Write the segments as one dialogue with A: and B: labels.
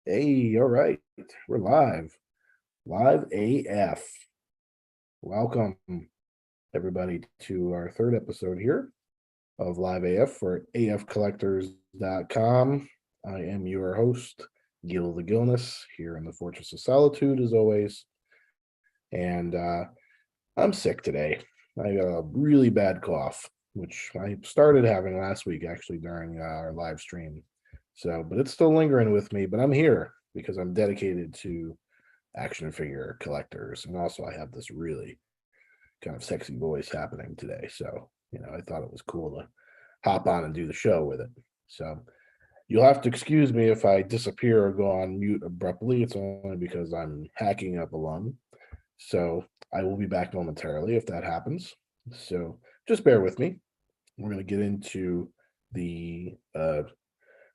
A: Hey, all right. We're live. Live AF. Welcome, everybody, to our third episode here of Live AF for AFCollectors.com. I am your host, Gil the Gilness, here in the Fortress of Solitude, as always. And I'm sick today. I got a really bad cough, which I started having last week, actually, during our live stream. So, but it's still lingering with me, but I'm here because I'm dedicated to action figure collectors. And also I have this really kind of sexy voice happening today. So, I thought it was cool to hop on and do the show with it. So you'll have to excuse me if I disappear or go on mute abruptly. It's only because I'm hacking up a lung. So I will be back momentarily if that happens. So just bear with me. We're going to get into the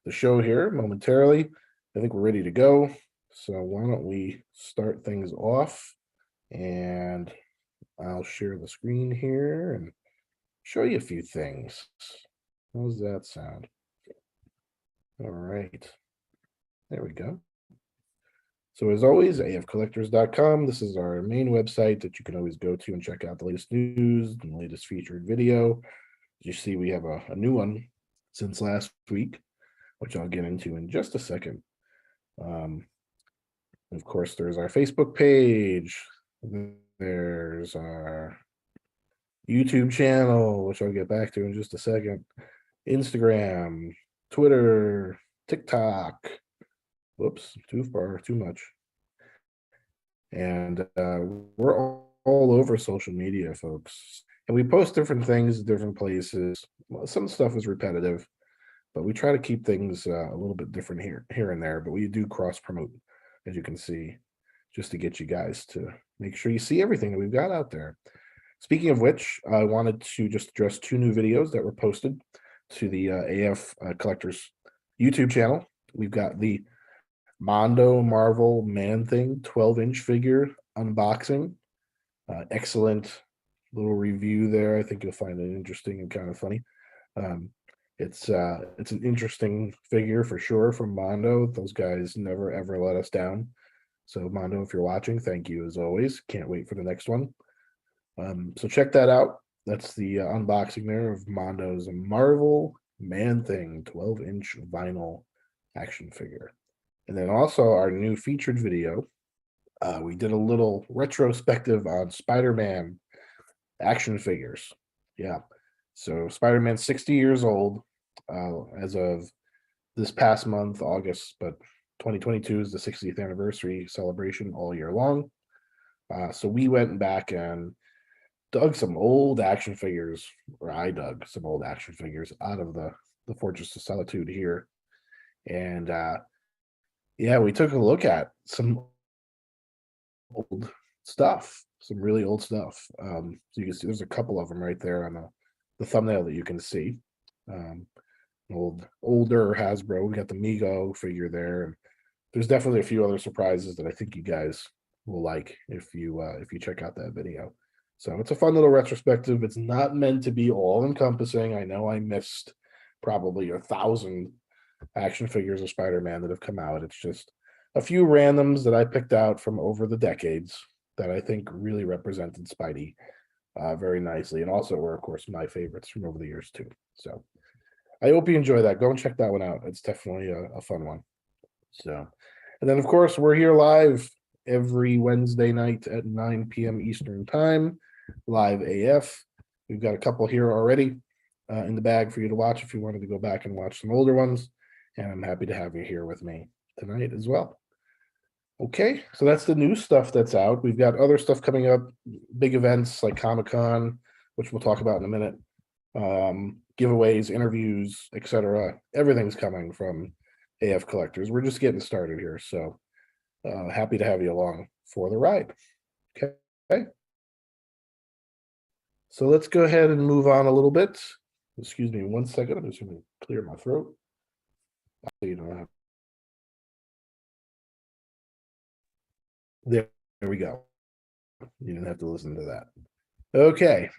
A: show here momentarily. I think we're ready to go. So why don't we start things off, and I'll share the screen here and show you a few things. How's that sound? All right. There we go. So as always, AFCollectors.com. This is our main website that you can always go to and check out the latest news and the latest featured video. As you see, we have a new one since last week, which I'll get into in just a second. Of course, there's our Facebook page. There's our YouTube channel, which I'll get back to in just a second. Instagram, Twitter, TikTok. Whoops, too far, too much. And we're all over social media, folks. And we post different things, different places. Some stuff is repetitive, but we try to keep things a little bit different here and there. But we do cross promote, as you can see, just to get you guys to make sure you see everything that we've got out there. Speaking of which, I wanted to just address two new videos that were posted to the AF Collectors YouTube channel. We've got the Mondo Marvel Man-Thing 12-inch figure unboxing. Excellent little review there. I think you'll find it interesting and kind of funny. It's an interesting figure for sure from Mondo. Those guys never ever let us down. So Mondo, if you're watching, thank you as always. Can't wait for the next one. So check that out. That's the unboxing there of Mondo's Marvel Man-Thing 12-inch vinyl action figure. And then also our new featured video. We did a little retrospective on Spider-Man action figures. Yeah. So Spider-Man's 60 years old as of this past month, August, but 2022 is the 60th anniversary celebration all year long. So we went back and dug some old action figures, or I dug some old action figures out of the Fortress of Solitude here. And yeah, we took a look at some old stuff, some really old stuff. So you can see there's a couple of them right there on the thumbnail that you can see. Older Hasbro. We got the Mego figure there, and there's definitely a few other surprises that I think you guys will like if you check out that video. So it's a fun little retrospective. It's not meant to be all encompassing. I know I missed probably 1,000 action figures of Spider-Man that have come out. It's just a few randoms that I picked out from over the decades that I think really represented Spidey very nicely, and also were, of course, my favorites from over the years too. So I hope you enjoy that. Go and check that one out. It's definitely a fun one. So And then, of course, we're here live every Wednesday night at 9 p.m. Eastern Time, live AF. We've got a couple here already in the bag for you to watch if you wanted to go back and watch some older ones. And I'm happy to have you here with me tonight as well. Okay, so that's the new stuff that's out. We've got other stuff coming up, big events like Comic Con, which we'll talk about in a minute, giveaways, interviews, etc. Everything's coming from AFCollectors. We're just getting started here, so happy to have you along for the ride. Okay, so let's go ahead and move on a little bit. Excuse me 1 second. I'm just going to clear my throat. So you don't have. There we go. You didn't have to listen to that. Okay.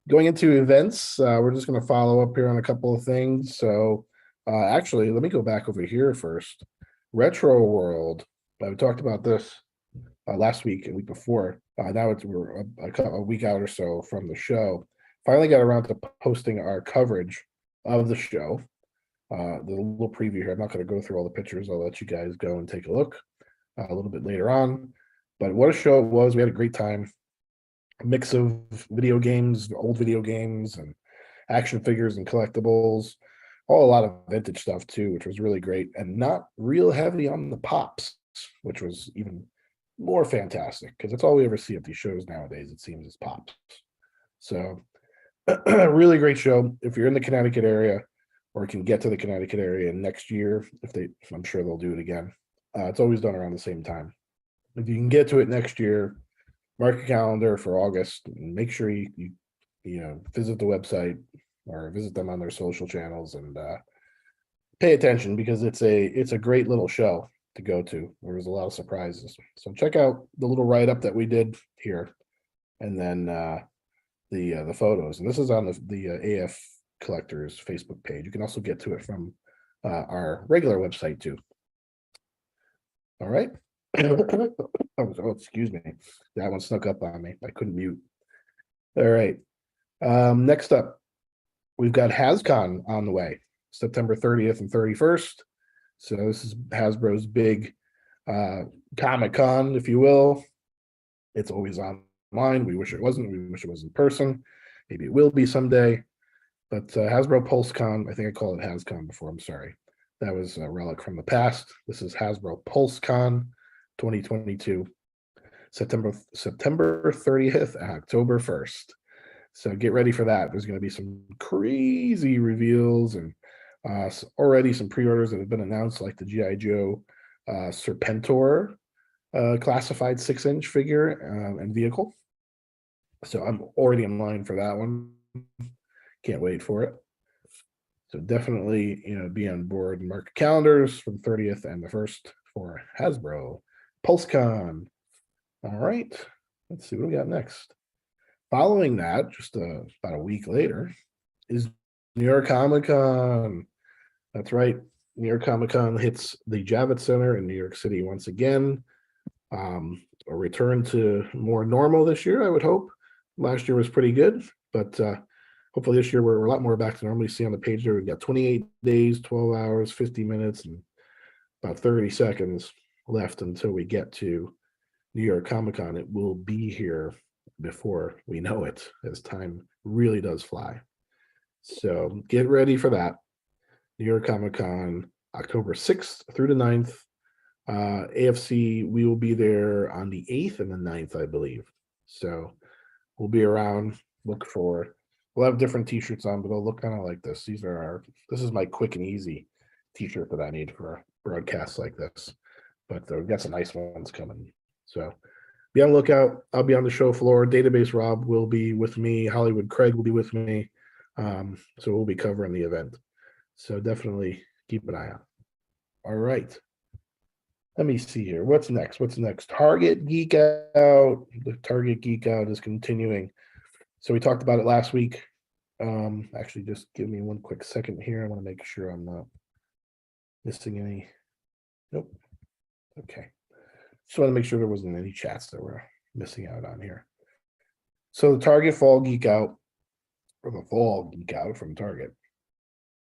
A: Going into events, we're just going to follow up here on a couple of things. So actually, let me go back over here first. Retro World. We talked about this last week, a week before. Now we're a week out or so from the show. Finally got around to posting our coverage of the show. The little preview here. I'm not going to go through all the pictures. I'll let you guys go and take a look a little bit later on. But what a show it was. We had a great time. A mix of video games, old video games, and action figures and collectibles. A lot of vintage stuff too, which was really great. And not real heavy on the pops, which was even more fantastic because that's all we ever see at these shows nowadays, it seems, is pops. So really great show. If you're in the Connecticut area or can get to the Connecticut area next year, I'm sure they'll do it again. It's always done around the same time. If you can get to it next year, mark a calendar for August and make sure you visit the website or visit them on their social channels and pay attention because it's a great little show to go to. There's a lot of surprises. So check out the little write-up that we did here and then the photos. And this is on the AF Collectors Facebook page. You can also get to it from our regular website too. All right. Oh, excuse me. That one snuck up on me. I couldn't mute. All right. Next up, we've got HasCon on the way, September 30th and 31st. So this is Hasbro's big Comic Con, if you will. It's always online. We wish it wasn't. We wish it was in person. Maybe it will be someday. But Hasbro Pulse Con, I think I called it HasCon before. I'm sorry. That was a relic from the past. This is Hasbro Pulse Con 2022, September 30th, October 1st. So get ready for that. There's going to be some crazy reveals and already some pre-orders that have been announced, like the G.I. Joe Serpentor classified 6-inch figure and vehicle. So I'm already in line for that one. Can't wait for it. So definitely, be on board and mark calendars from 30th and the 1st for Hasbro Pulse Con. All right, let's see what we got next. Following that, just about a week later, is New York Comic Con. That's right. New York Comic Con hits the Javits Center in New York City once again. A return to more normal this year, I would hope. Last year was pretty good, but hopefully this year we're a lot more back to normal. You see on the page there, we've got 28 days, 12 hours, 50 minutes, and about 30 seconds left until we get to New York Comic Con. It will be here before we know it, as time really does fly. So get ready for that. New York Comic Con, October 6th through the 9th. AFC, we will be there on the 8th and the 9th, I believe. So we'll be around. We'll have different t-shirts on, but they'll look kind of like this. This is my quick and easy t-shirt that I need for broadcasts like this. But we've got some nice ones coming. So be on the lookout. I'll be on the show floor. Database Rob will be with me. Hollywood Craig will be with me. So we'll be covering the event. So definitely keep an eye out. All right. Let me see here. What's next? Target Geek Out. The Target Geek Out is continuing. So we talked about it last week. Actually, just give me one quick second here. I want to make sure I'm not missing any. Nope. Okay. Just want to make sure there wasn't any chats that we're missing out on here. So the Target Fall Geek Out, or the Fall Geek Out from Target,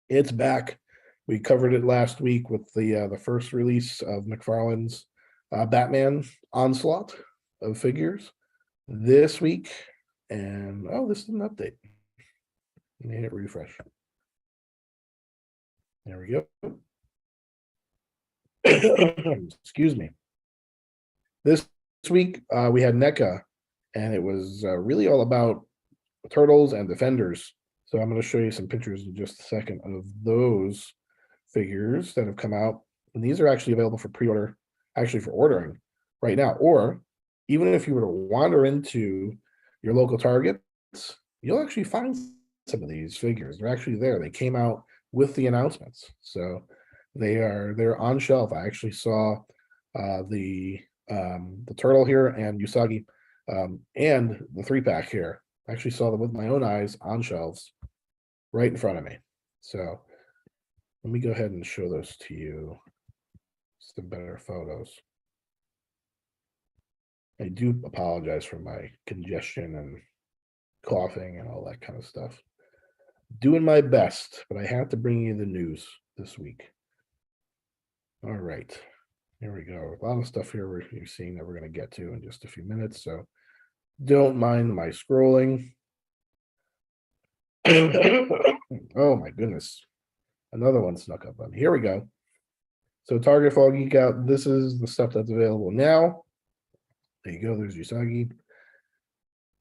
A: it's back. We covered it last week with the first release of McFarlane's Batman Onslaught of figures. This week, and oh, this is an update. Let me hit refresh. There we go. Excuse me. This week we had NECA, and it was really all about turtles and defenders. So I'm going to show you some pictures in just a second of those figures that have come out. And these are actually available for pre-order, actually for ordering right now. Or even if you were to wander into your local Targets, you'll actually find some of these figures. They're actually there. They came out with the announcements. So they're on shelf. I actually saw the turtle here and Usagi and the 3-pack here. I actually saw them with my own eyes on shelves right in front of me. So let me go ahead and show those to you. Some better photos. I do apologize for my congestion and coughing and all that kind of stuff. Doing my best, but I have to bring you the news this week. All right, here we go. A lot of stuff here you're seeing that we're going to get to in just a few minutes, so don't mind my scrolling. Oh my goodness, another one snuck up on. Here we go. So Target Fall Geek Out. This is the stuff that's available now. There you go. There's Usagi.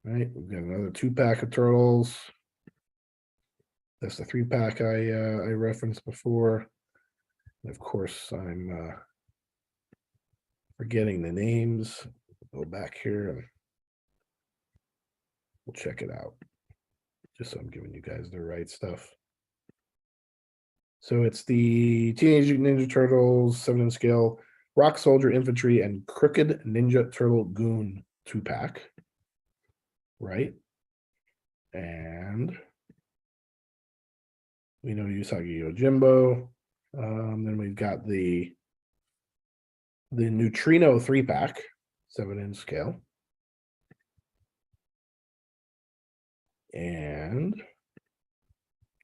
A: All right, we've got another 2-pack of turtles. That's the 3-pack I referenced before. And of course, I'm forgetting the names. Go back here and we'll check it out. Just so I'm giving you guys the right stuff. So it's the Teenage Mutant Ninja Turtles 7-inch scale, Rock Soldier Infantry, and Crooked Ninja Turtle Goon 2-pack. Right? And we know Usagi Yojimbo. Then we've got the Neutrino 3-pack, 7-inch scale. And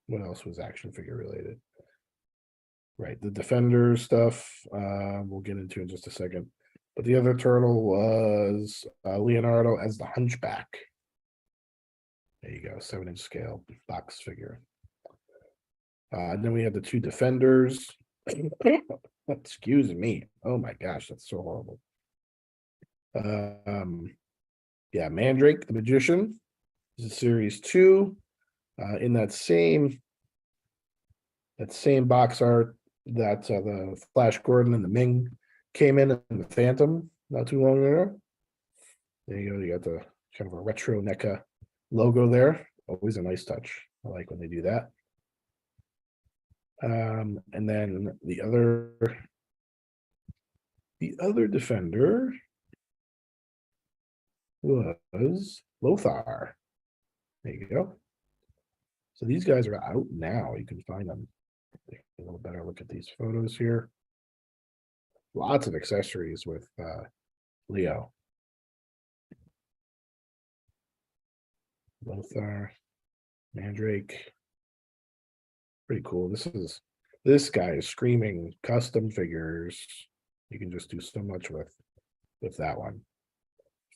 A: what else was action figure related? Right, the Defender stuff we'll get into in just a second. But the other turtle was Leonardo as the Hunchback. There you go, 7-inch scale box figure. And then we have the 2 Defenders. Excuse me. Oh my gosh, that's so horrible. Yeah, Mandrake, the Magician. This is series 2. In that same box art that the Flash Gordon and the Ming came in the Phantom not too long ago. There you go. You got the kind of a retro NECA logo there. Always a nice touch. I like when they do that. And then the other Defender was Lothar. There you go. So these guys are out now. You can find them. Take a little better look at these photos here. Lots of accessories with Leo. Lothar, Mandrake. Pretty cool. This guy is screaming custom figures. You can just do so much with that one.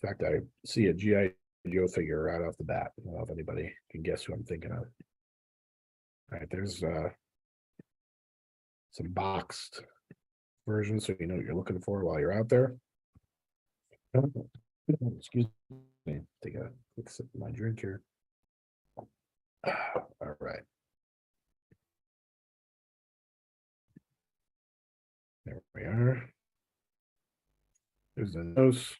A: In fact, I see a G.I. Joe figure right off the bat. I don't know if anybody can guess who I'm thinking of. All right, there's some boxed versions, so you know what you're looking for while you're out there. Excuse me. Take a quick sip of my drink here. All right. There we are. There's the nose.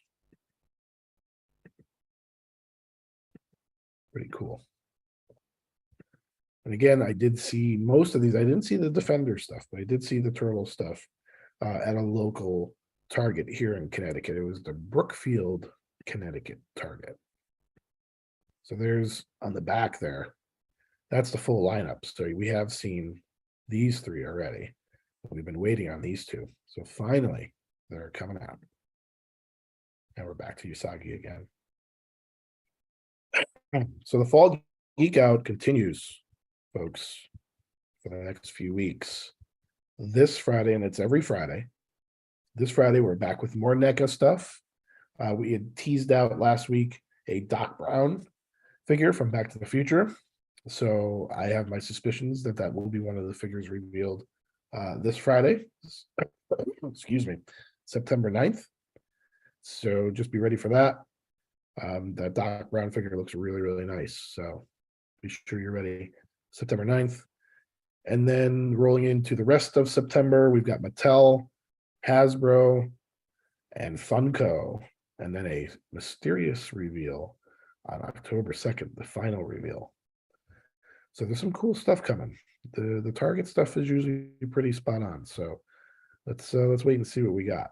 A: Pretty cool. And again, I did see most of these. I didn't see the Defender stuff, but I did see the Turtle stuff at a local Target here in Connecticut. It was the Brookfield, Connecticut Target. So there's on the back there, that's the full lineup. So we have seen these 3 already. We've been waiting on these 2. So finally, they're coming out. And we're back to Usagi again. So the Fall Geek Out continues, folks, for the next few weeks. this Friday, and it's every Friday. This Friday, we're back with more NECA stuff. We had teased out last week a Doc Brown figure from Back to the Future. So I have my suspicions that that will be one of the figures revealed this Friday. Excuse me, September 9th. So just be ready for that. That Doc Brown figure looks really, really nice. So be sure you're ready. September 9th. And then rolling into the rest of September, we've got Mattel, Hasbro, and Funko. And then a mysterious reveal on October 2nd, the final reveal. So there's some cool stuff coming. The Target stuff is usually pretty spot on. So let's wait and see what we got.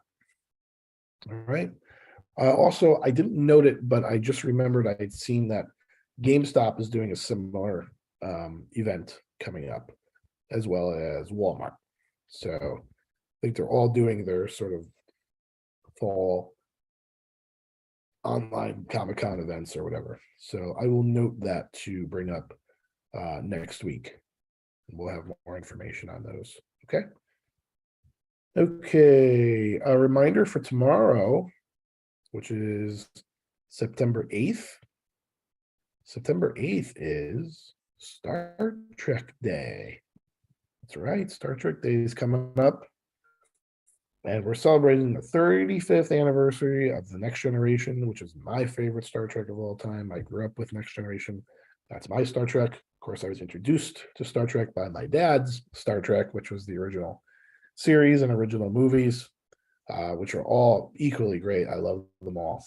A: All right. Also, I didn't note it, but I just remembered I had seen that GameStop is doing a similar event coming up, as well as Walmart. So I think they're all doing their sort of fall online Comic-Con events or whatever. So I will note that to bring up next week. We'll have more information on those. Okay. Okay. A reminder for tomorrow, which is September 8th. September 8th is Star Trek Day. That's right. Star Trek Day is coming up. And we're celebrating the 35th anniversary of The Next Generation, which is my favorite Star Trek of all time. I grew up with Next Generation. That's my Star Trek. Of course, I was introduced to Star Trek by my dad's Star Trek, which was the original series and original movies, which are all equally great. I love them all.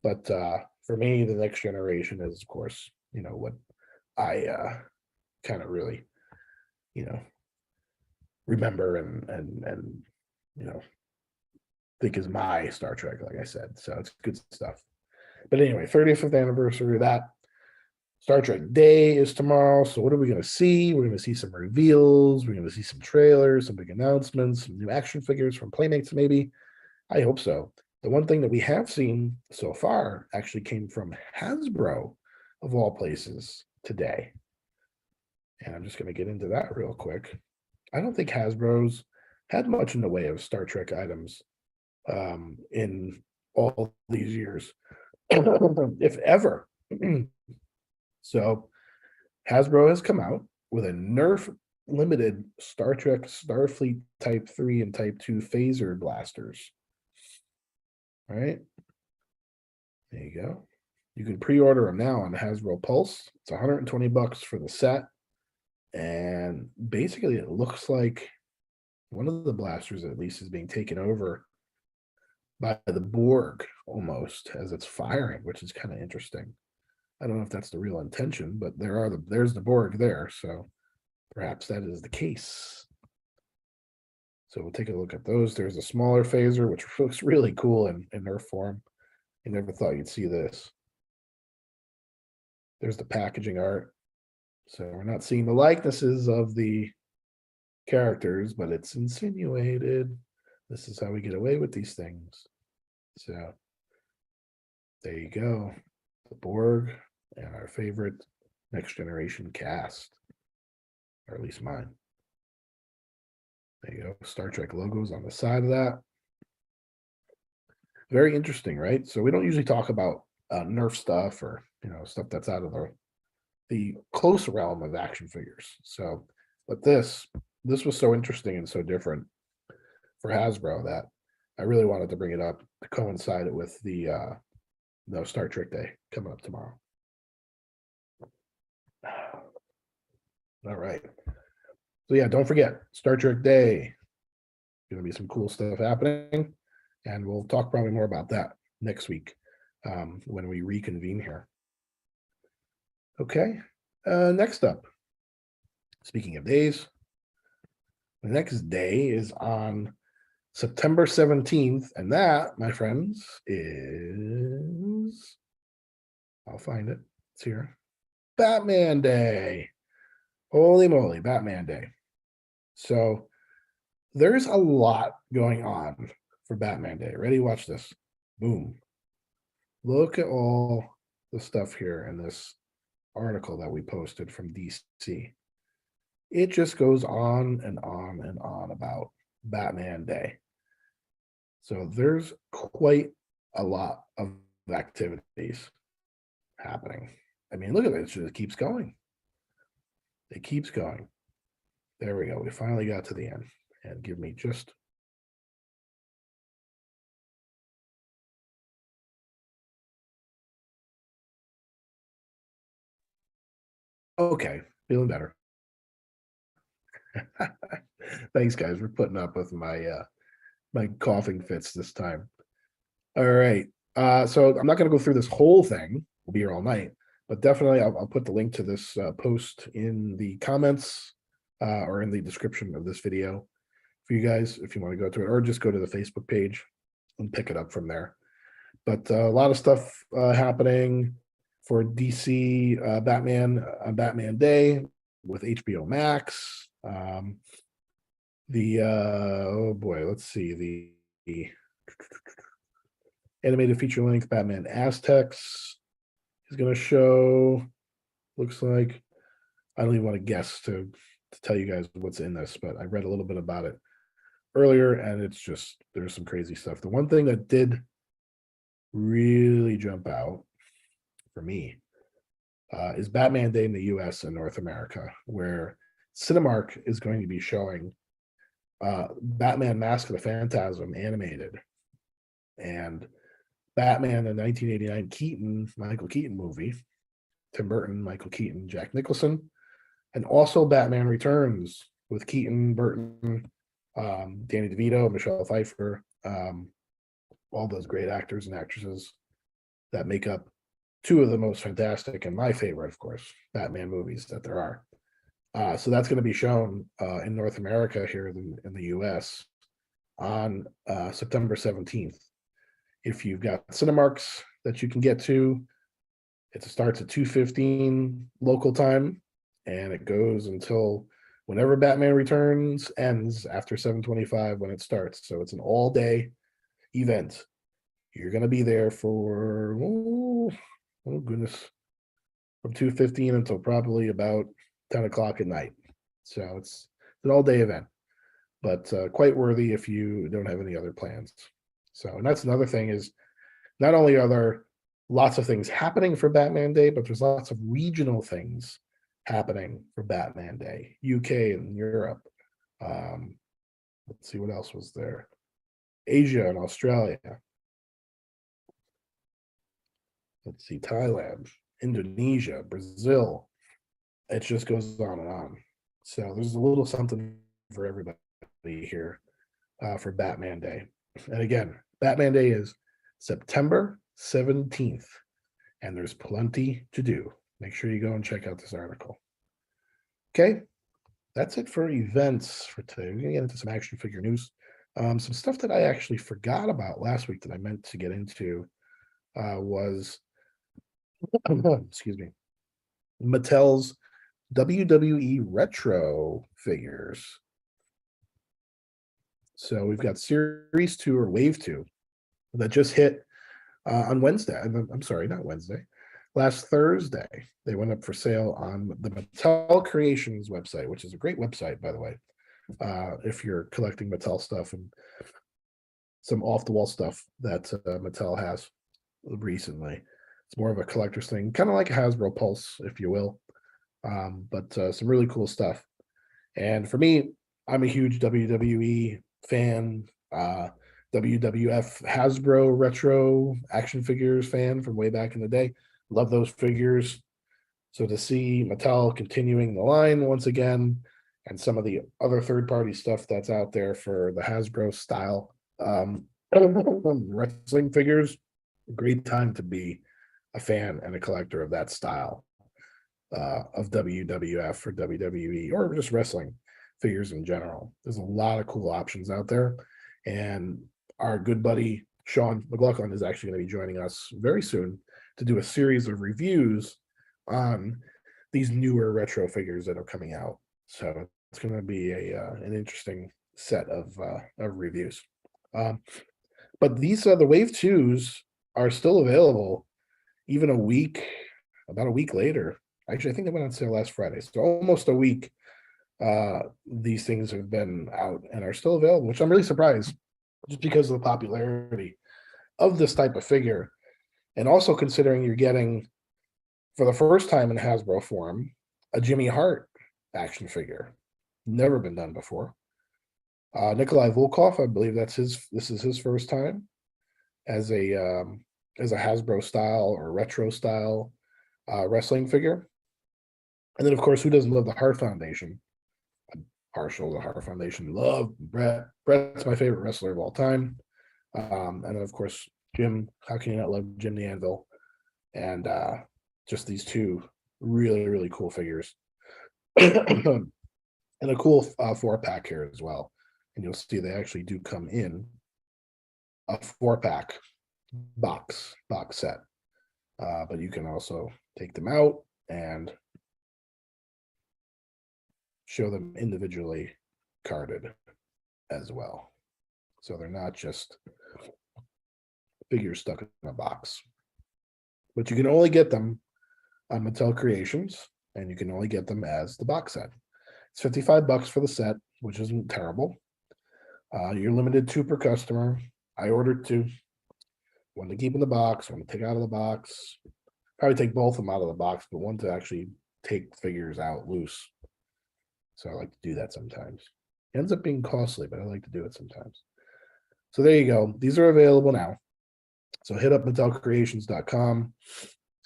A: But for me, The Next Generation is, of course, what I kind of really, remember and think is my Star Trek, like I said. So it's good stuff. But anyway, 35th anniversary of that. Star Trek Day is tomorrow. So what are we going to see? We're going to see some reveals. We're going to see some trailers, some big announcements, some new action figures from Playmates, maybe. I hope so. The one thing that we have seen so far actually came from Hasbro, of all places, today. And I'm just going to get into that real quick. I don't think Hasbro's had much in the way of Star Trek items in all these years, if ever. So Hasbro has come out with a Nerf limited Star Trek Starfleet Type 3 and Type 2 phaser blasters. All right. There you go. You can pre-order them now on Hasbro Pulse. It's $120 for the set. And basically it looks like one of the blasters at least is being taken over by the Borg almost as it's firing, which is kind of interesting. I don't know if that's the real intention, but there's the Borg there, so perhaps that is the case. So we'll take a look at those. There's a smaller phaser, which looks really cool in Nerf form. You never thought you'd see this. There's the packaging art. So we're not seeing the likenesses of the characters, but it's insinuated. This is how we get away with these things. So there you go. The Borg and our favorite Next Generation cast, or at least mine. There you go. Star Trek logos on the side of that. Very interesting, right? So we don't usually talk about Nerf stuff or stuff that's out of the close realm of action figures. So, but this was so interesting and so different for Hasbro that I really wanted to bring it up to coincide it with the Star Trek Day coming up tomorrow. All right. So yeah, don't forget Star Trek Day. Going to be some cool stuff happening, and we'll talk probably more about that next week when we reconvene here. Okay. Next up, speaking of days, the next day is on September 17th, and that, my friends, is, I'll find it. It's here. Batman Day. Holy moly, Batman Day. So there's a lot going on for Batman Day. Ready? Watch this. Boom. Look at all the stuff here in this article that we posted from DC. it just goes on and on and on about Batman Day. So there's quite a lot of activities happening. I mean, look at it, it just keeps going. It keeps going. There we go. We finally got to the end. And give me just okay, feeling better. Thanks, guys, for putting up with my coughing fits this time. All right. So I'm not going to go through this whole thing. We'll be here all night, but definitely I'll put the link to this post in the comments or in the description of this video for you guys if you want to go to it, or just go to the Facebook page and pick it up from there. But a lot of stuff happening for DC Batman on Batman Day with HBO Max. Oh boy, let's see, the animated feature length Batman Aztecs is going to show. Looks like, I don't even want to guess to tell you guys what's in this, but I read a little bit about it earlier, and it's just, there's some crazy stuff. The one thing that did really jump out for me is Batman Day in the US and North America, where Cinemark is going to be showing Batman Mask of the Phantasm animated, and Batman, the 1989 Michael Keaton movie, Tim Burton, Michael Keaton, Jack Nicholson, and also Batman Returns with Keaton, Burton, Danny DeVito, Michelle Pfeiffer, all those great actors and actresses that make up two of the most fantastic and my favorite, of course, Batman movies that there are. So that's going to be shown in North America here in the US on September 17th. If you've got Cinemarks that you can get to, it starts at 2:15 local time, and it goes until whenever Batman Returns ends after 7:25 when it starts. So it's an all-day event. You're going to be there for, oh goodness, from 2:15 until probably about 10 o'clock at night. So it's an all-day event, but quite worthy if you don't have any other plans. So, and that's another thing, is not only are there lots of things happening for Batman Day, but there's lots of regional things happening for Batman Day, UK and Europe. Let's see, what else was there? Asia and Australia. Let's see, Thailand, Indonesia, Brazil. It just goes on and on. So there's a little something for everybody here for Batman Day. And again, Batman Day is September 17th, and there's plenty to do. Make sure you go and check out this article. Okay, that's it for events for today. We're gonna get into some action figure news. Some stuff that I actually forgot about last week that I meant to get into was, excuse me, Mattel's WWE Retro figures. So we've got Series 2 or Wave 2 that just hit on Wednesday. I'm sorry, not Wednesday. Last Thursday, they went up for sale on the Mattel Creations website, which is a great website, by the way, if you're collecting Mattel stuff and some off-the-wall stuff that Mattel has recently. It's more of a collector's thing, kind of like a Hasbro Pulse, if you will, but some really cool stuff. And for me, I'm a huge WWE fan, WWF Hasbro retro action figures fan from way back in the day. Love those figures. So to see Mattel continuing the line once again, and some of the other third-party stuff that's out there for the Hasbro style wrestling figures, great time to be a fan and a collector of that style of WWF or WWE or just wrestling figures in general. There's a lot of cool options out there, and our good buddy Sean McLaughlin is actually going to be joining us very soon to do a series of reviews on these newer retro figures that are coming out. So it's going to be an interesting set of reviews. But these the Wave 2s are still available even about a week later. Actually, I think they went on sale last Friday, so almost a week these things have been out and are still available, which I'm really surprised, just because of the popularity of this type of figure. And also considering you're getting, for the first time in Hasbro form, a Jimmy Hart action figure. Never been done before. Nikolai Volkov, I believe this is his first time as a Hasbro style or retro style wrestling figure. And then, of course, who doesn't love the Hart Foundation? I'm partial to the Hart Foundation. Love Brett. Brett's my favorite wrestler of all time. And then, of course, Jim. How can you not love Jim the Anvil? And just these two really, really cool figures. And a cool 4-pack here as well. And you'll see they actually do come in a 4-pack box set. But you can also take them out and show them individually carded as well. So they're not just figures stuck in a box. But you can only get them on Mattel Creations, and you can only get them as the box set. It's $55 for the set, which isn't terrible. You're limited 2 per customer. I ordered 2. One to keep in the box, one to take out of the box. Probably take both of them out of the box, but one to actually take figures out loose. So I like to do that sometimes. It ends up being costly, but I like to do it sometimes. So there you go. These are available now. So hit up MattelCreations.com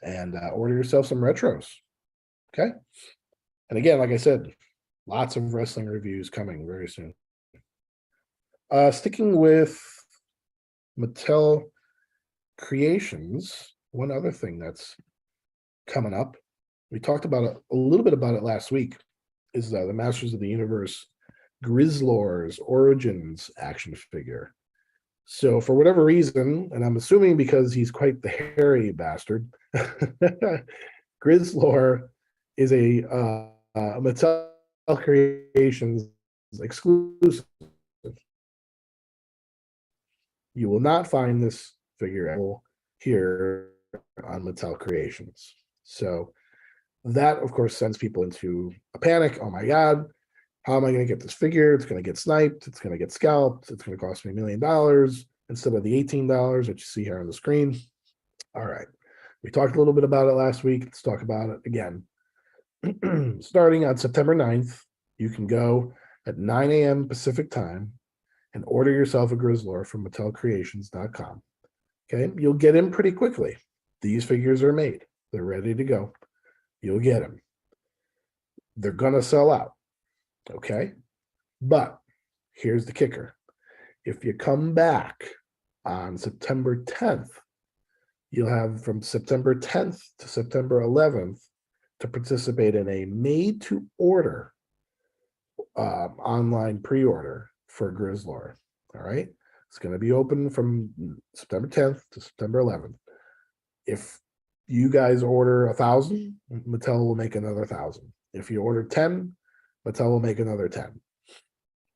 A: and order yourself some retros. Okay. And again, like I said, lots of wrestling reviews coming very soon. Sticking with Mattel Creations, one other thing that's coming up, we talked about it a little bit about it last week, is the Masters of the Universe Grizzlor's Origins action figure. So for whatever reason, and I'm assuming because he's quite the hairy bastard, Grizzlor is a Mattel Creations exclusive. You will not find this figure here on Mattel Creations. So that, of course, sends people into a panic. Oh my God, how am I going to get this figure? It's going to get sniped. It's going to get scalped. It's going to cost me $1 million instead of the $18 that you see here on the screen. All right. We talked a little bit about it last week. Let's talk about it again. Starting on September 9th, you can go at 9 a.m. Pacific time and order yourself a Grizzlor from MattelCreations.com. Okay, you'll get him pretty quickly. These figures are made. They're ready to go. You'll get them. They're going to sell out. Okay, but here's the kicker. If you come back on September 10th, you'll have from September 10th to September 11th to participate in a made-to-order online pre-order for Grizzlor. All right, it's going to be open from September 10th to September 11th. If you guys order 1,000, Mattel will make another 1,000. If you order 10, Mattel will make another 10.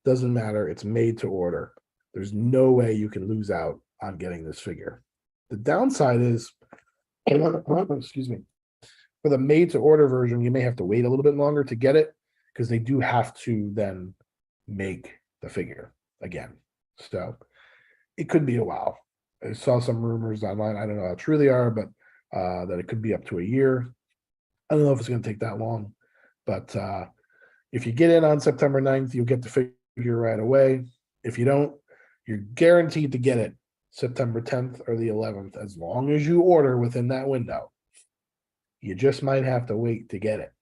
A: Doesn't matter. It's made to order. There's no way you can lose out on getting this figure. The downside is, excuse me, for the made to order version, you may have to wait a little bit longer to get it because they do have to then make the figure again. So it could be a while. I saw some rumors online. I don't know how true they are, but that it could be up to a year. I don't know if it's going to take that long, but if you get in on September 9th, you'll get the figure right away. If you don't, you're guaranteed to get it September 10th or the 11th, as long as you order within that window. You just might have to wait to get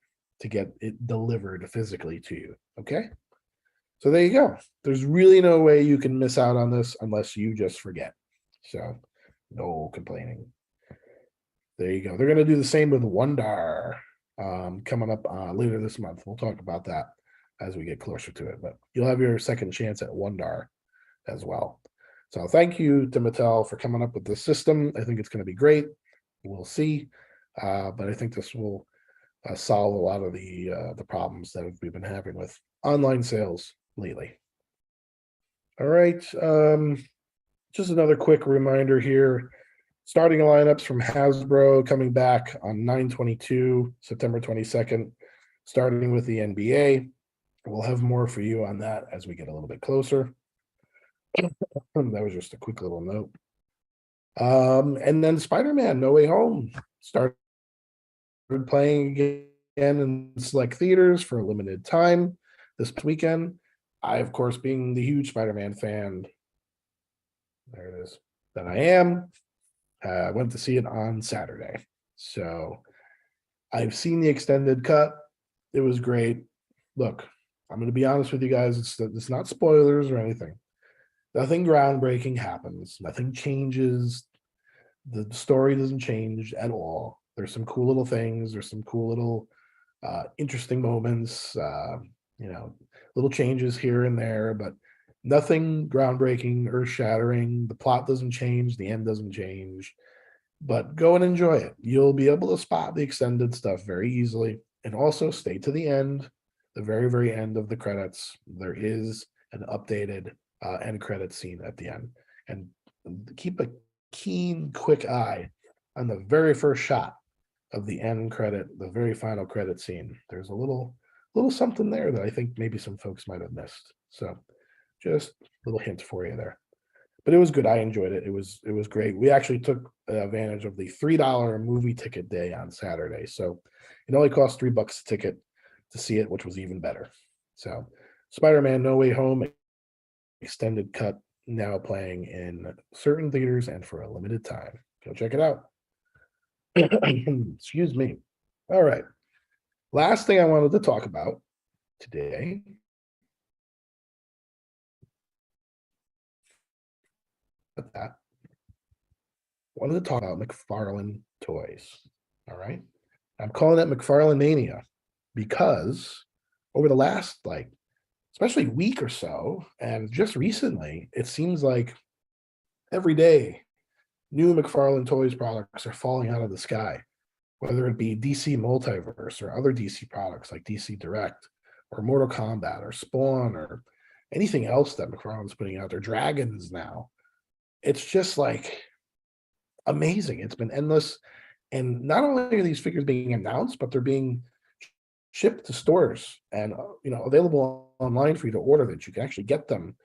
A: it delivered physically to you. Okay? So there you go. There's really no way you can miss out on this unless you just forget. So no complaining. There you go. They're going to do the same with Wondar coming up later this month. We'll talk about that as we get closer to it. But you'll have your second chance at Wondar as well. So thank you to Mattel for coming up with this system. I think it's going to be great. We'll see. But I think this will solve a lot of the problems that we've been having with online sales lately. All right. Just another quick reminder here. Starting lineups from Hasbro coming back on 9/22, September 22nd, starting with the NBA. We'll have more for you on that as we get a little bit closer. That was just a quick little note. And then Spider-Man No Way Home started playing again in select theaters for a limited time this weekend. I, of course, being the huge Spider-Man fan, there it is, that I am, went to see it on Saturday. So I've seen the extended cut. It was great. Look, I'm going to be honest with you guys. It's not spoilers or anything. Nothing groundbreaking happens. Nothing changes. The story doesn't change at all. There's some cool little things. There's some cool little interesting moments. Little changes here and there, but nothing groundbreaking, earth-shattering. The plot doesn't change. The end doesn't change. But go and enjoy it. You'll be able to spot the extended stuff very easily. And also stay to the end, the very, very end of the credits. There is an updated end credit scene at the end. And keep a keen, quick eye on the very first shot of the end credit, the very final credit scene. There's a little something there that I think maybe some folks might have missed. So just a little hint for you there. But it was good. I enjoyed it. It was great. We actually took advantage of the $3 movie ticket day on Saturday. So it only cost $3 a ticket to see it, which was even better. So Spider-Man No Way Home extended cut now playing in certain theaters and for a limited time. Go check it out. Excuse me. All right. Last thing I wanted to talk about today that wanted to talk about McFarlane toys. All right. I'm calling it McFarlane Mania because over the last especially week or so, and just recently, it seems like every day new McFarlane Toys products are falling out of the sky, whether it be DC Multiverse or other DC products like DC Direct or Mortal Kombat or Spawn or anything else that McFarlane's putting out there, Dragons now. It's just amazing. It's been endless. And not only are these figures being announced, but they're being shipped to stores and available online for you to order, that you can actually get them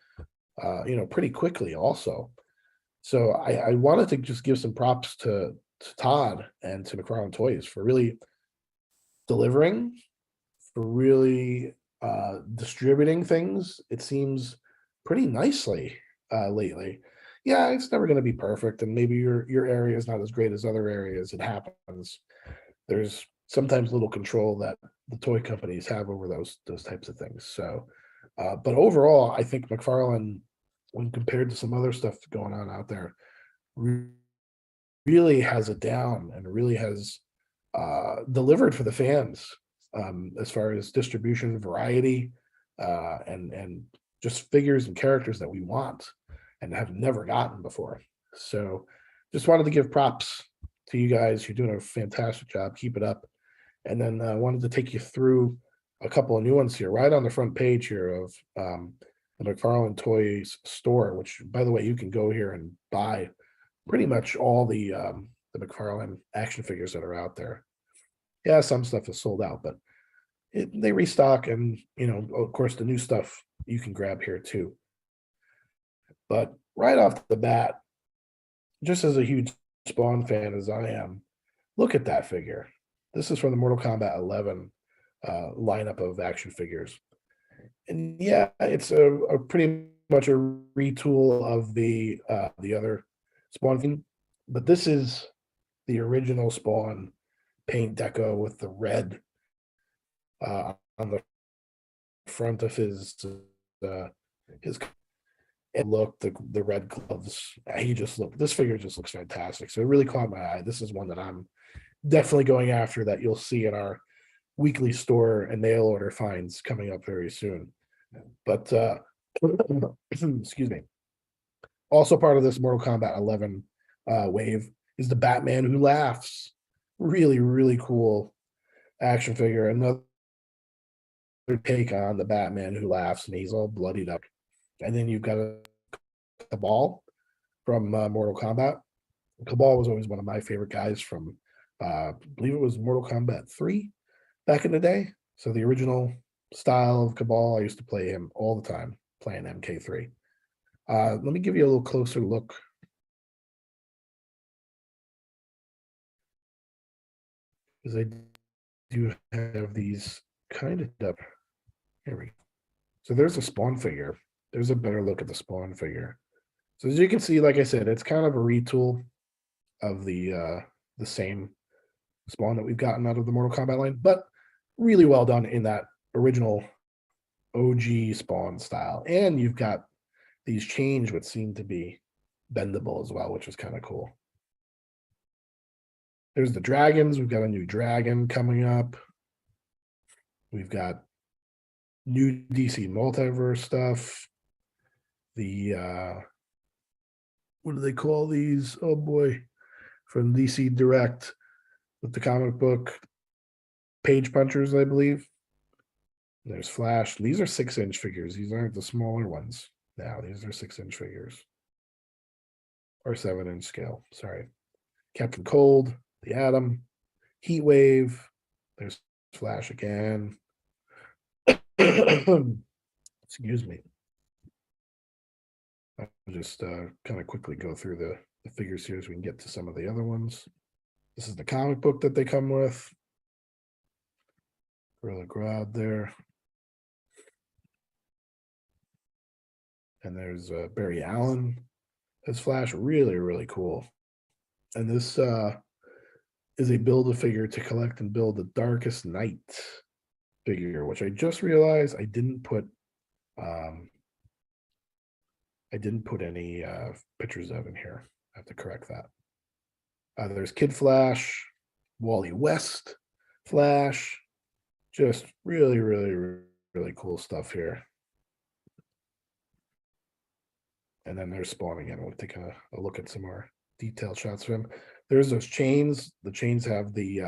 A: pretty quickly also. So I wanted to just give some props to Todd and to McFarlane Toys for really delivering, for really distributing things, it seems, pretty nicely lately. Yeah, it's never going to be perfect, and maybe your area is not as great as other areas. It happens. There's sometimes little control that the toy companies have over those types of things. So, but overall, I think McFarlane, when compared to some other stuff going on out there, really has it down and really has delivered for the fans as far as distribution, variety, and just figures and characters that we want and have never gotten before. So just wanted to give props to you guys. You're doing a fantastic job. Keep it up. And then I wanted to take you through a couple of new ones here, right on the front page here of the McFarlane Toys store, which, by the way, you can go here and buy pretty much all the McFarlane action figures that are out there. Yeah, some stuff is sold out, but they restock, and of course, the new stuff you can grab here too. But right off the bat, just as a huge Spawn fan as I am, look at that figure. This is from the Mortal Kombat 11 lineup of action figures. And yeah, it's a pretty much a retool of the other Spawn thing, but this is the original Spawn paint deco with the red on the front of his and look, the red gloves. This figure just looks fantastic. So it really caught my eye. This is one that I'm definitely going after, that you'll see in our weekly store and mail order finds coming up very soon. But excuse me. Also part of this Mortal Kombat 11 wave is the Batman Who Laughs. Really, really cool action figure. Another take on the Batman Who Laughs, and he's all bloodied up. And then you've got a Cabal from Mortal Kombat. Cabal was always one of my favorite guys from, I believe it was Mortal Kombat 3 back in the day. So the original style of Cabal. I used to play him all the time, playing MK3. Let me give you a little closer look. Because I do have these kind of up. Here we go. So there's a Spawn figure. There's a better look at the Spawn figure. So as you can see, like I said, it's kind of a retool of the same Spawn that we've gotten out of the Mortal Kombat line, but really well done in that original OG Spawn style. And you've got these change which seem to be bendable as well, which is kind of cool. There's the dragons. We've got a new dragon coming up. We've got new DC multiverse stuff. The what do they call these? Oh boy, from DC Direct with the comic book page punchers, I believe. There's Flash. These are 6-inch figures. These aren't the smaller ones. Now these are 6-inch figures, or 7-inch scale. Sorry. Captain Cold, the Atom, Heat Wave. There's Flash again. Excuse me. I'll just kind of quickly go through the figures here so we can get to some of the other ones. This is the comic book that they come with. Gorilla Grodd there. And there's Barry Allen as Flash. Really, really cool. And this is a build-a-figure to collect and build the Darkest Night figure, which I just realized I didn't put any pictures of in here. I have to correct that. There's Kid Flash, Wally West Flash. Just really, really, really cool stuff here. And then there's Spawn again. We'll take a look at some more detailed shots of him. There's those chains. The chains have the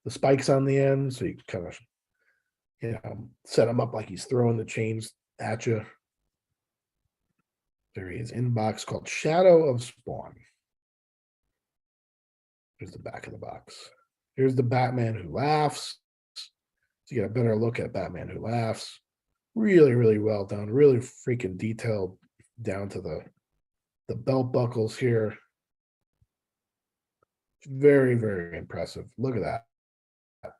A: spikes on the end, so you can kind of set him up like he's throwing the chains at you. There he is in box called Shadow of Spawn. Here's the back of the box. Here's the Batman Who Laughs. So you get a better look at Batman Who Laughs. Really, really well done. Really freaking detailed down to the belt buckles here. Very, very impressive. Look at that.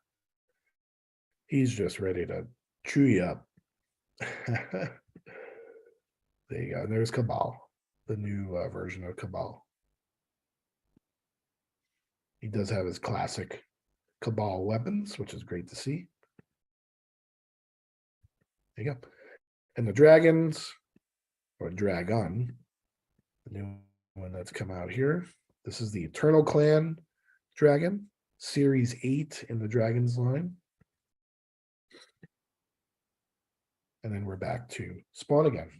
A: He's just ready to chew you up. There you go. And there's Cabal, the new version of Cabal. He does have his classic Cabal weapons, which is great to see. There you go. And the dragons, or Dragon, the new one that's come out here. This is the Eternal Clan Dragon, Series 8 in the Dragons line. And then we're back to Spawn again.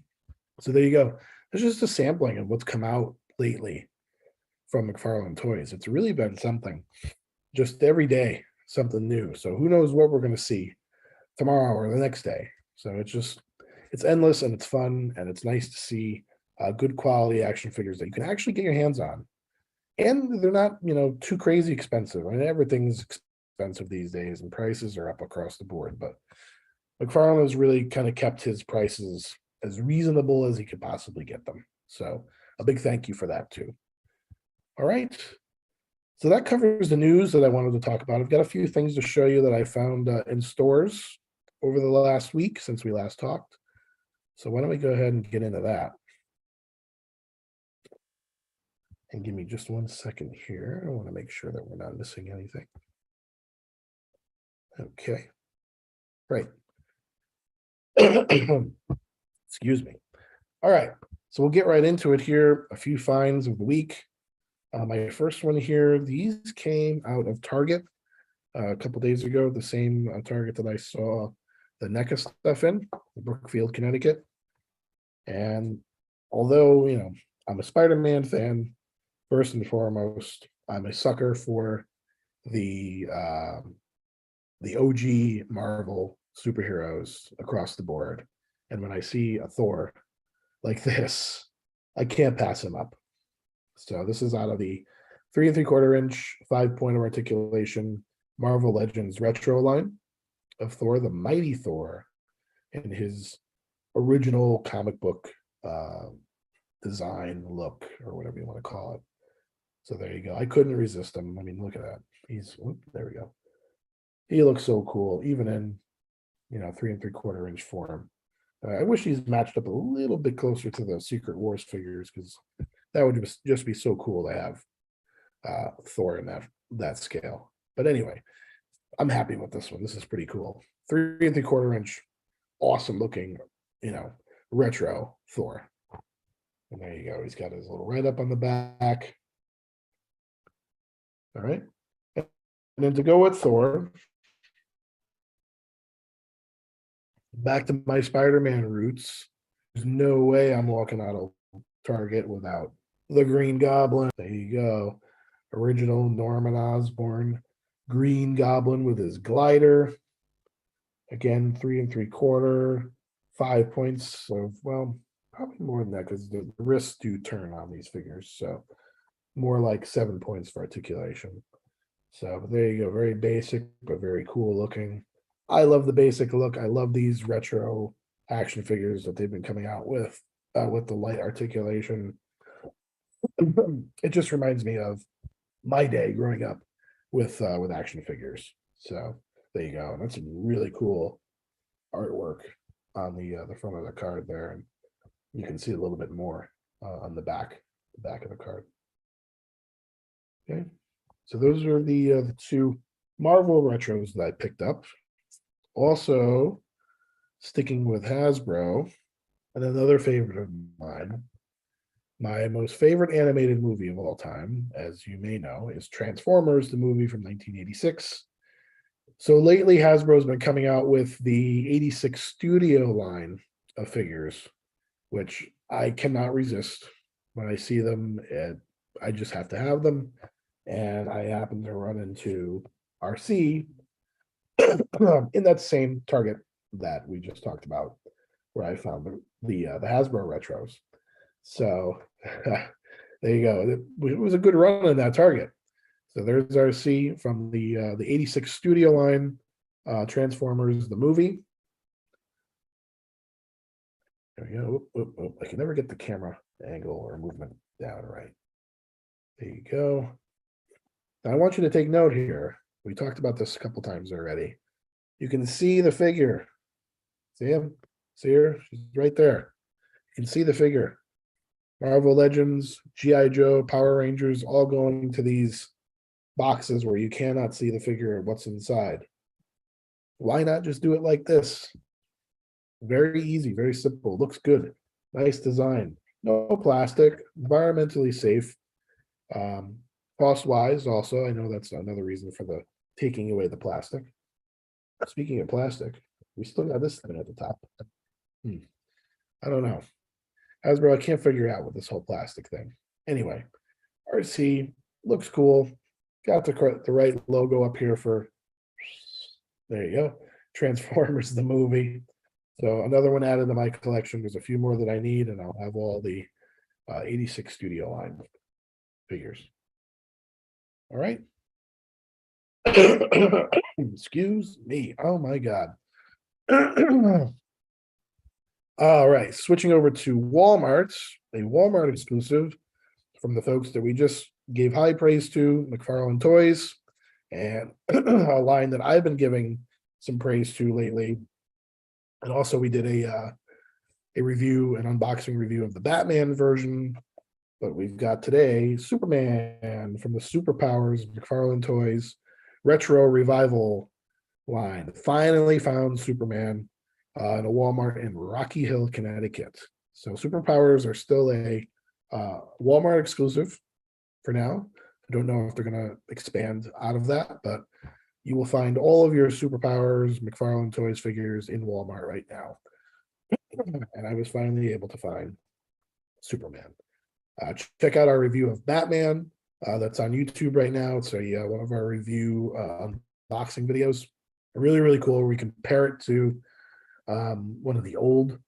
A: So there you go. There's just a sampling of what's come out lately from McFarlane Toys. It's really been something. Just every day, something new. So who knows what we're going to see tomorrow or the next day. So it's endless and it's fun and it's nice to see good quality action figures that you can actually get your hands on. And they're not, too crazy expensive. I mean, everything's expensive these days and prices are up across the board. But McFarlane has really kind of kept his prices as reasonable as he could possibly get them. So a big thank you for that too. All right. So that covers the news that I wanted to talk about. I've got a few things to show you that I found in stores over the last week since we last talked. So why don't we go ahead and get into that? And give me just 1 second here. I want to make sure that we're not missing anything. Okay. Right. Excuse me. All right. So we'll get right into it here. A few finds of the week. My first one here, these came out of Target a couple days ago, the same Target that I saw the NECA stuff in, Brookfield, Connecticut. And although, I'm a Spider-Man fan, first and foremost, I'm a sucker for the OG Marvel superheroes across the board. And when I see a Thor like this, I can't pass him up. So this is out of the 3 3/4 inch, 5 point of articulation Marvel Legends retro line. of Thor, the Mighty Thor, in his original comic book design look, or whatever you want to call it. So there you go. I couldn't resist him. I mean, look at that. There we go. He looks so cool, even in 3 3/4 inch form. I wish he's matched up a little bit closer to the Secret Wars figures, because that would just be so cool to have Thor in that scale. But anyway, I'm happy with this one. This is pretty cool. 3 3/4 inch, awesome looking, retro Thor. And there you go. He's got his little write up on the back. All right. And then to go with Thor, back to my Spider-Man roots. There's no way I'm walking out of Target without the Green Goblin. There you go. Original Norman Osborn Green Goblin with his glider. Again, 3 3/4, 5 points of, well, probably more than that, because the wrists do turn on these figures. So more like 7 points for articulation. So there you go. Very basic, but very cool looking. I love the basic look. I love these retro action figures that they've been coming out with the light articulation. It just reminds me of my day growing up with action figures. So there you go. And that's some really cool artwork on the front of the card there, and you can see a little bit more on the back of the card. Okay, so those are the 2 Marvel retros that I picked up. Also, sticking with Hasbro, and another favorite of mine, my most favorite animated movie of all time, as you may know, is Transformers, the movie from 1986. So lately, Hasbro's been coming out with the 86 Studio line of figures, which I cannot resist. When I see them, I just have to have them. And I happen to run into RC in that same Target that we just talked about, where I found the Hasbro retros. So there you go. It was a good run in that Target. So there's RC from the 86 Studio line, Transformers the movie. There we go. I can never get the camera angle or movement down right. There you go. Now I want you to take note here. We talked about this a couple times already. You can see the figure. See him? See her? She's right there. You can see the figure. Marvel Legends, G.I. Joe, Power Rangers, all going to these boxes where you cannot see the figure and what's inside. Why not just do it like this? Very easy, very simple. Looks good. Nice design. No plastic. Environmentally safe. Cost-wise, also, I know that's another reason for the taking away the plastic. Speaking of plastic, we still got this thing at the top. I don't know. Hasbro, I can't figure out with this whole plastic thing. Anyway, RC looks cool. Got the right logo up here for, there you go, Transformers the movie. So another one added to my collection. There's a few more that I need, and I'll have all the 86 Studio line figures. All right. Excuse me. Oh my God. All right. Switching over to Walmart, a Walmart exclusive from the folks that we just gave high praise to, McFarlane Toys, and a line that I've been giving some praise to lately. And also we did a review, an unboxing review of the Batman version. But we've got today Superman from the Superpowers McFarlane Toys Retro Revival line. Finally found Superman in a Walmart in Rocky Hill, Connecticut. So Superpowers are still a Walmart exclusive for now. I don't know if they're going to expand out of that, but you will find all of your Superpowers McFarlane Toys figures in Walmart right now. And I was finally able to find Superman. Check out our review of Batman. That's on YouTube right now. It's one of our review unboxing videos. Really, really cool. We compare it to one of the old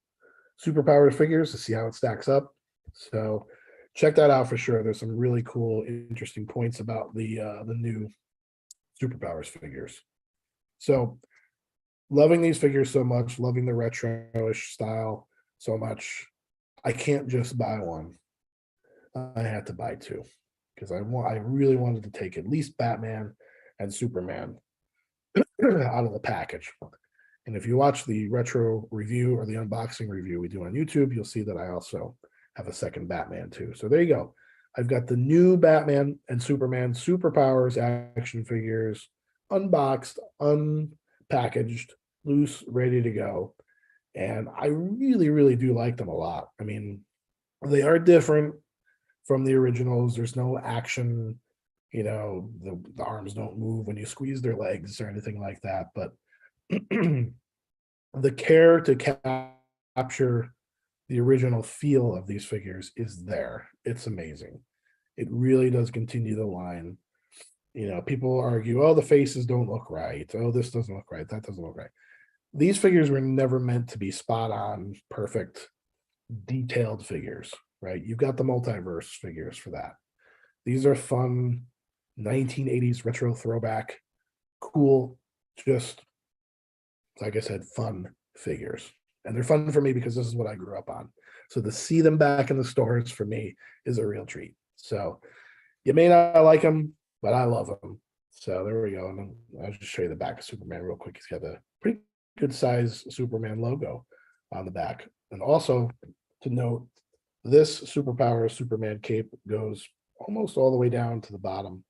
A: Superpower figures to see how it stacks up. So check that out for sure. There's some really cool, interesting points about the new Superpowers figures. So loving these figures so much, loving the retro-ish style so much. I can't just buy one. I had to buy two because I really wanted to take at least Batman and Superman out of the package. And if you watch the retro review or the unboxing review we do on YouTube, you'll see that I also have a second Batman too. So there you go. I've got the new Batman and Superman Superpowers action figures, unboxed, unpackaged, loose, ready to go. And I really, really do like them a lot. I mean, they are different from the originals. There's no action, the arms don't move when you squeeze their legs or anything like that. But the care to capture the original feel of these figures is there. It's amazing. It really does continue the line. People argue, oh, the faces don't look right. Oh, this doesn't look right. That doesn't look right. These figures were never meant to be spot on, perfect, detailed figures, right? You've got the multiverse figures for that. These are fun 1980s retro throwback, cool, just like I said, fun figures. And they're fun for me because this is what I grew up on. So to see them back in the stores for me is a real treat. So you may not like them, but I love them. So there we go. And then I'll just show you the back of Superman real quick. He's got a pretty good size Superman logo on the back. And also to note, this Superpower Superman cape goes almost all the way down to the bottom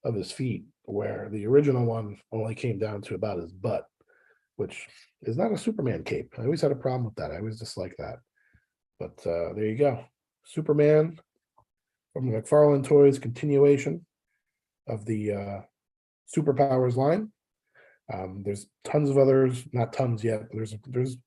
A: of his feet, where the original one only came down to about his butt, which is not a Superman cape. I always had a problem with that. I always disliked that. But there you go. Superman from the McFarlane Toys continuation of the Superpowers line. There's tons of others, not tons yet, but there's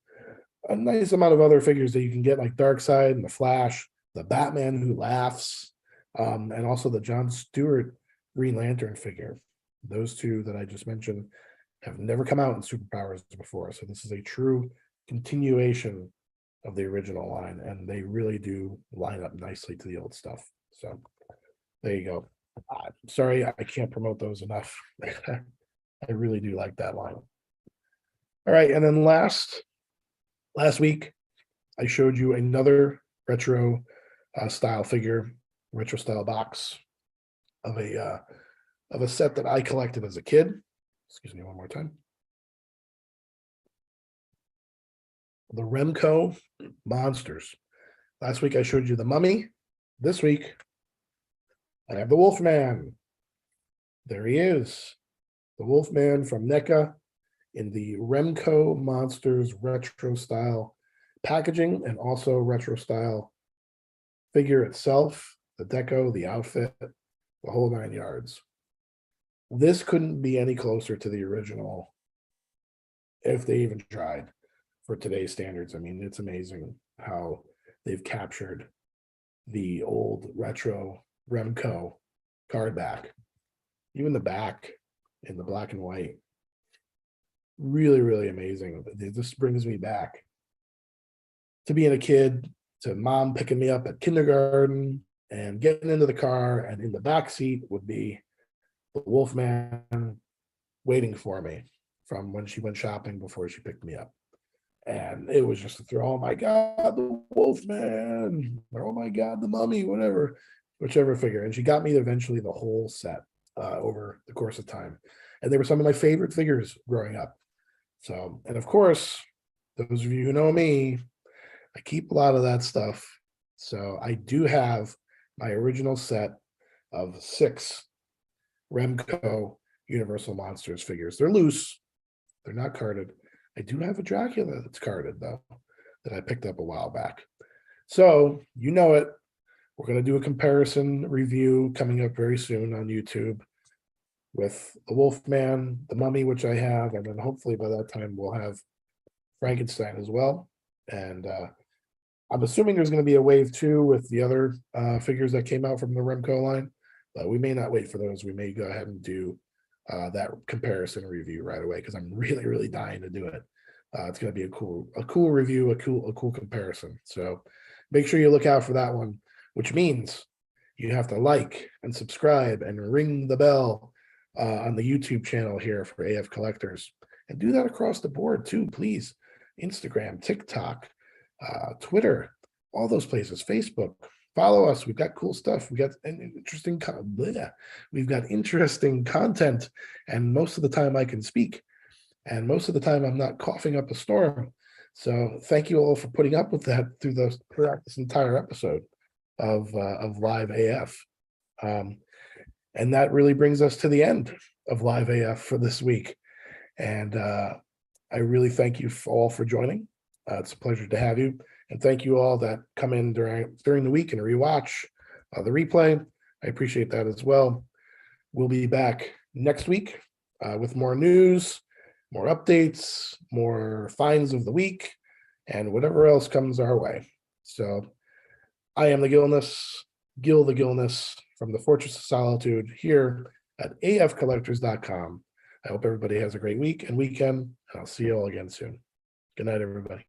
A: a nice amount of other figures that you can get, like Darkseid and the Flash, the Batman Who Laughs, and also the John Stewart Green Lantern figure. Those two that I just mentioned have never come out in Superpowers before. So this is a true continuation of the original line, and they really do line up nicely to the old stuff. So there you go. Sorry, I can't promote those enough. I really do like that line. All right, and then last week, I showed you another retro style figure, retro style box of a set that I collected as a kid. Excuse me one more time. The Remco Monsters. Last week I showed you the Mummy. This week I have the Wolfman. There he is. The Wolfman from NECA in the Remco Monsters retro style packaging, and also retro style figure itself, the deco, the outfit, the whole 9 yards. This couldn't be any closer to the original if they even tried for today's standards. I mean, it's amazing how they've captured the old retro Remco card back. Even the back in the black and white. Really, really amazing. This brings me back to being a kid, to mom picking me up at kindergarten and getting into the car, and in the back seat would be the Wolfman waiting for me from when she went shopping before she picked me up. And it was just a thrill. Oh my God, the Wolfman. Oh my God, the Mummy, whichever figure. And she got me eventually the whole set over the course of time. And they were some of my favorite figures growing up. So, and of course, those of you who know me, I keep a lot of that stuff. So I do have my original set of 6 Remco Universal Monsters figures. They're loose. They're not carded. I do have a Dracula that's carded, though, that I picked up a while back. So, you know it. We're going to do a comparison review coming up very soon on YouTube with the Wolfman, the Mummy, which I have, and then hopefully by that time we'll have Frankenstein as well. And I'm assuming there's going to be a wave 2 with the other figures that came out from the Remco line, but we may not wait for those. We may go ahead and do that comparison review right away, because I'm really, really dying to do it. It's going to be a cool review, a cool comparison. So make sure you look out for that one, which means you have to like and subscribe and ring the bell on the YouTube channel here for AF Collectors. and do that across the board too, please. Instagram, TikTok, Twitter, all those places, Facebook. Follow us. We've got cool stuff. We got we've got interesting content, and most of the time I can speak, and most of the time I'm not coughing up a storm. So thank you all for putting up with that throughout this entire episode of Live AF. And that really brings us to the end of Live AF for this week. And I really thank you all for joining. It's a pleasure to have you. And thank you all that come in during the week and rewatch the replay. I appreciate that as well. We'll be back next week with more news, more updates, more finds of the week, and whatever else comes our way. So I am the Gil the Gilness from the Fortress of Solitude here at AFCollectors.com. I hope everybody has a great week and weekend, and I'll see you all again soon. Good night, everybody.